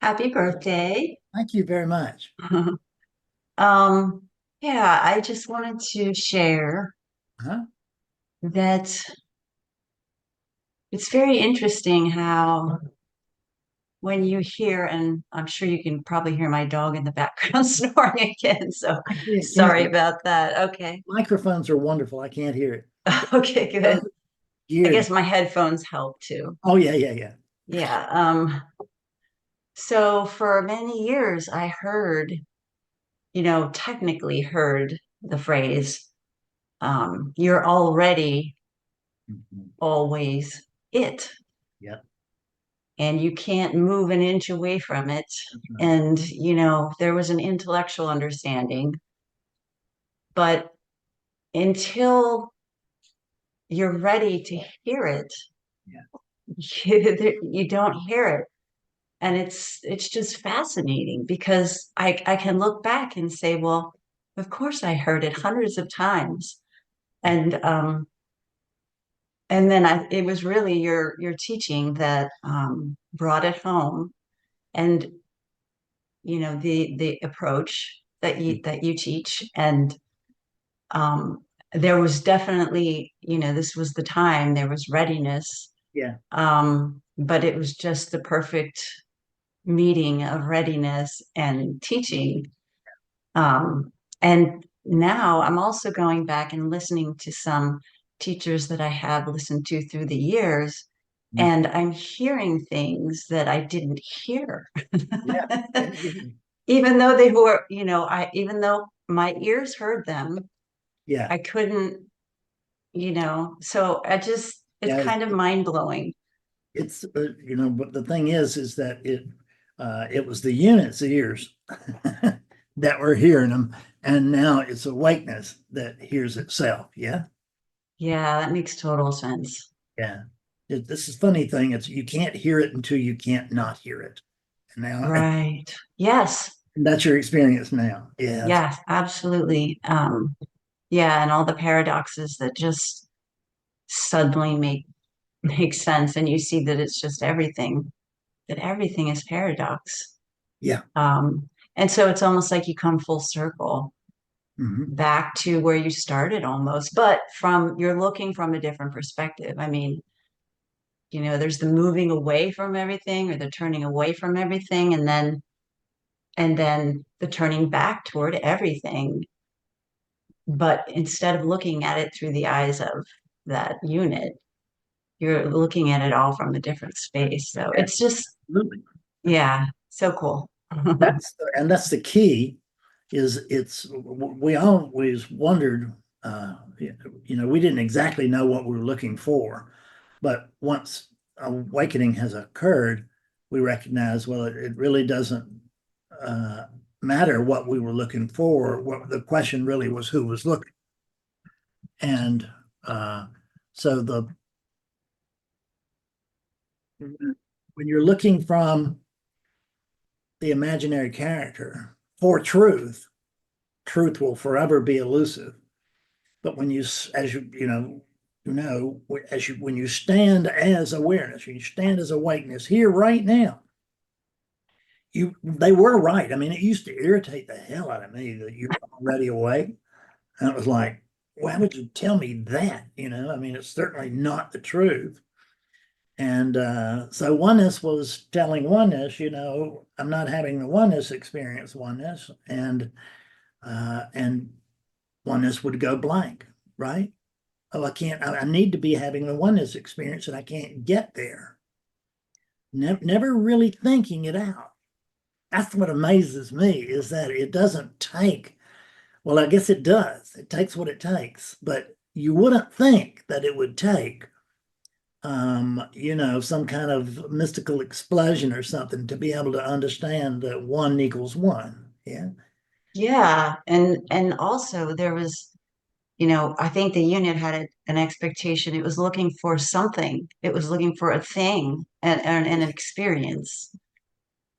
Happy birthday. Thank you very much. Um, yeah, I just wanted to share Huh? that it's very interesting how when you hear, and I'm sure you can probably hear my dog in the background snoring again, so I can't. sorry about that. Okay. Microphones are wonderful. I can't hear it. Okay, Those good. are I geared. guess my headphones help too. Oh yeah, yeah, yeah. Yeah. So for many years I heard, technically heard the phrase, you're already Mhm. always it, Yeah, and you can't move an inch away from it. that's right. And, there was an intellectual understanding, but until you're ready to hear it, Yeah, you don't hear it. And it's just fascinating because I can look back and say, well, of course I heard it hundreds of times. And then it was really your teaching that brought it home, and the approach that mm, you teach. And um there was definitely, this was the time there was readiness, yeah, but it was just the perfect meeting of readiness and teaching. And now I'm also going back and listening to some teachers that I have listened to through the years, mm, and I'm hearing things that I didn't hear. yeah, yeah, yeah. Even though they were, even though my ears heard them, Yeah, I couldn't, so it's yeah. kind of mind blowing. But the thing is that it was the unit's ears that were hearing them, and now it's awakeness that hears itself. Yeah, Yeah, that makes total sense. yeah. This is funny thing. It's you can't hear it until you can't not hear it. And now Right. Yes. that's your experience now. Yes. Yes, absolutely. Yeah, and all the paradoxes that just suddenly make sense, and you see that it's just everything, that everything is paradox. Yeah. And so it's almost like you come full circle Hmm. back to where you started almost, but you're looking from a different perspective. I mean, there's the moving away from everything or the turning away from everything, and then the turning back toward everything. But instead of looking at it through the eyes of that unit, you're looking at it all from a different space. So Yeah, it's just, absolutely. yeah, so cool. That's the key. It's we always wondered. We didn't exactly know what we were looking for, but once awakening has occurred, we recognize, well, it really doesn't uh, matter what we were looking for. What the question really was, who was looking, and uh, so the when you're looking from the imaginary character for truth, truth will forever be elusive. But when you, as when you stand as awareness, when you stand as awakeness here right now, they were right. I mean, it used to irritate the hell out of me that you're already awake. And it was like, why would you tell me that? I mean, it's certainly not the truth. And so oneness was telling oneness, I'm not having the oneness experience oneness, and oneness would go blank, right? Oh, I can't, I need to be having the oneness experience and I can't get there. Never really thinking it out. That's what amazes me is that it doesn't take, well, I guess it does. It takes what it takes, but you wouldn't think that it would take, some kind of mystical explosion or something to be able to understand that one equals one. Yeah. Yeah. And also there was, I think the unit had an expectation. It was looking for something. It was looking for a thing and an experience.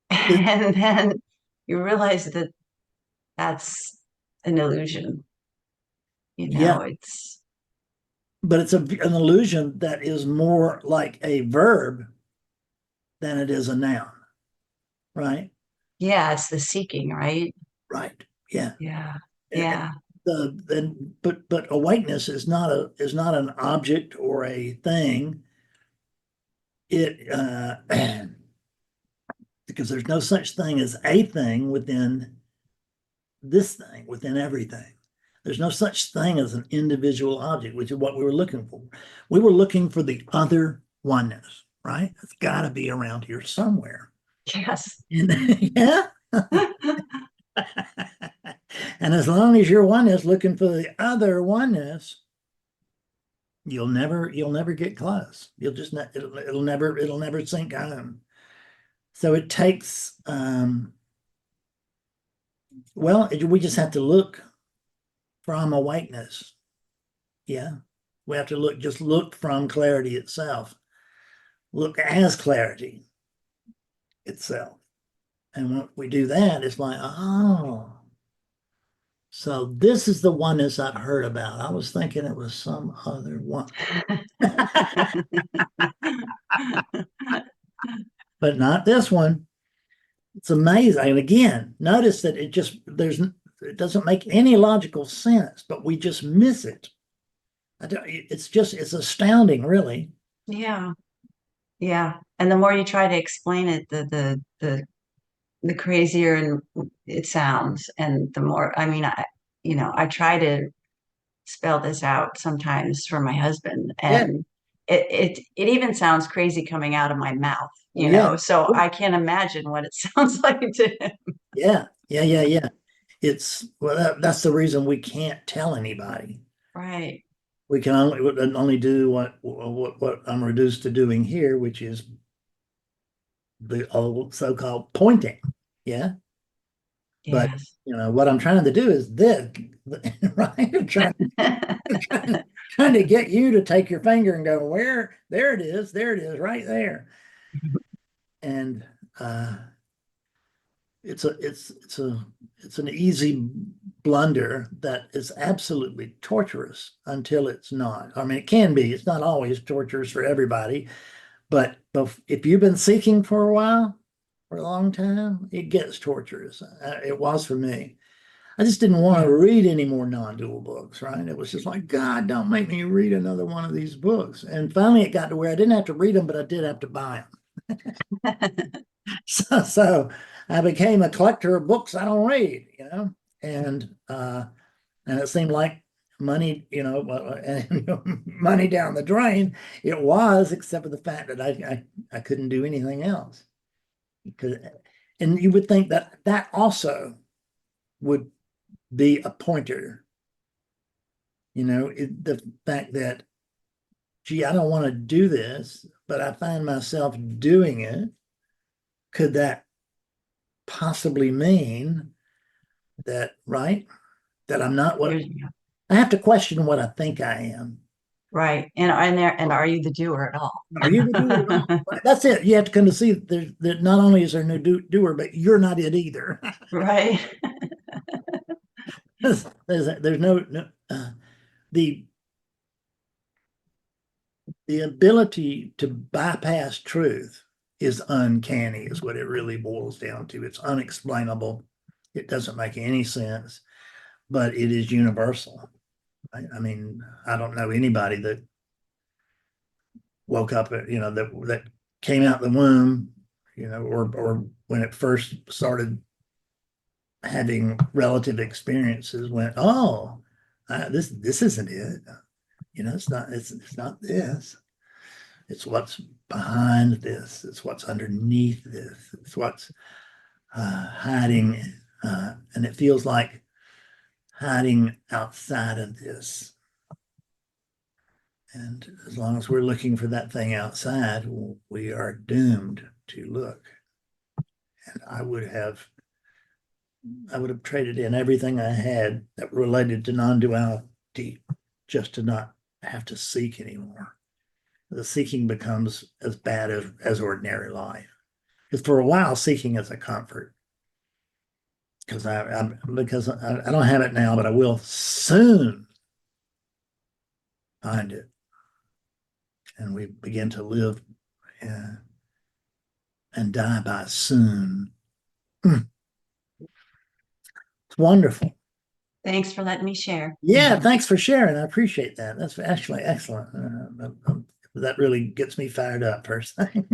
It, And then you realize that that's an illusion. yeah, It's but it's an illusion that is more like a verb than it is a noun. right? Yeah, it's the seeking, right? Right. Yeah. Yeah. And Yeah. but awakeness is not an object or a thing. It because there's no such thing as a thing within this thing, within everything. There's no such thing as an individual object, which is what we were looking for. We were looking for the other oneness, right? It's got to be around here somewhere. Yes. And yeah. And as long as your oneness looking for the other oneness, you'll never get close. You'll just not, it'll never sink home. So it takes we just have to look from awakeness. Yeah. We have to look from clarity itself. Look as clarity itself. And when we do that, it's like, oh, so this is the oneness I've heard about. I was thinking it was some other one. But not this one. It's amazing. And again, notice that it doesn't make any logical sense, but we just miss it. It's astounding, really. Yeah. Yeah. And the more you try to explain it, the crazier and it sounds. And the more, I mean, I try to spell this out sometimes for my husband, Yeah. and it even sounds crazy coming out of my mouth, Oh, yeah. so I can't imagine what it sounds like to him. Yeah. Yeah. Yeah. Yeah. That's the reason we can't tell anybody. Right. We can only do what I'm reduced to doing here, which is the old so-called pointing. Yeah. But Yes. what I'm trying to do is this, right? Trying, trying to get you to take your finger and go, where? There it is, right there. And it's an easy blunder that is absolutely torturous until it's not. I mean, it can be. It's not always torturous for everybody, but if you've been seeking for a while, for a long time, it gets torturous. It was for me. I just didn't want to read any more non-dual books, right? It was just like, God, don't make me read another one of these books. And finally, it got to where I didn't have to read them, but I did have to buy them. So I became a collector of books I don't read, and it seemed like money, and money down the drain. It was, except for the fact that I couldn't do anything else. Because, and you would think that that also would be a pointer, the fact that, gee, I don't want to do this, but I find myself doing it. Could that possibly mean that, right? That I'm not what I have to question what I think I am. Right. And are you the doer at all? Are you the doer at all? That's it. You have to come to see that not only is there no doer, but you're not it either. Right. there's no the the ability to bypass truth is uncanny, is what it really boils down to. It's unexplainable. It doesn't make any sense, but it is universal. I mean, I don't know anybody that woke up, that came out the womb, or when it first started having relative experiences, went, oh, this isn't it. It's not this. It's what's behind this. It's what's underneath this. It's what's hiding, and it feels like hiding outside of this. And as long as we're looking for that thing outside, we are doomed to look. And I would have traded in everything I had that related to non-duality just to not have to seek anymore. The seeking becomes as bad as ordinary life. Because for a while, seeking is a comfort. Because I don't have it now, but I will soon find it. And we begin to live and die by soon. It's wonderful. Thanks for letting me share. Yeah, thanks for sharing. I appreciate that. That's actually excellent. That really gets me fired up personally.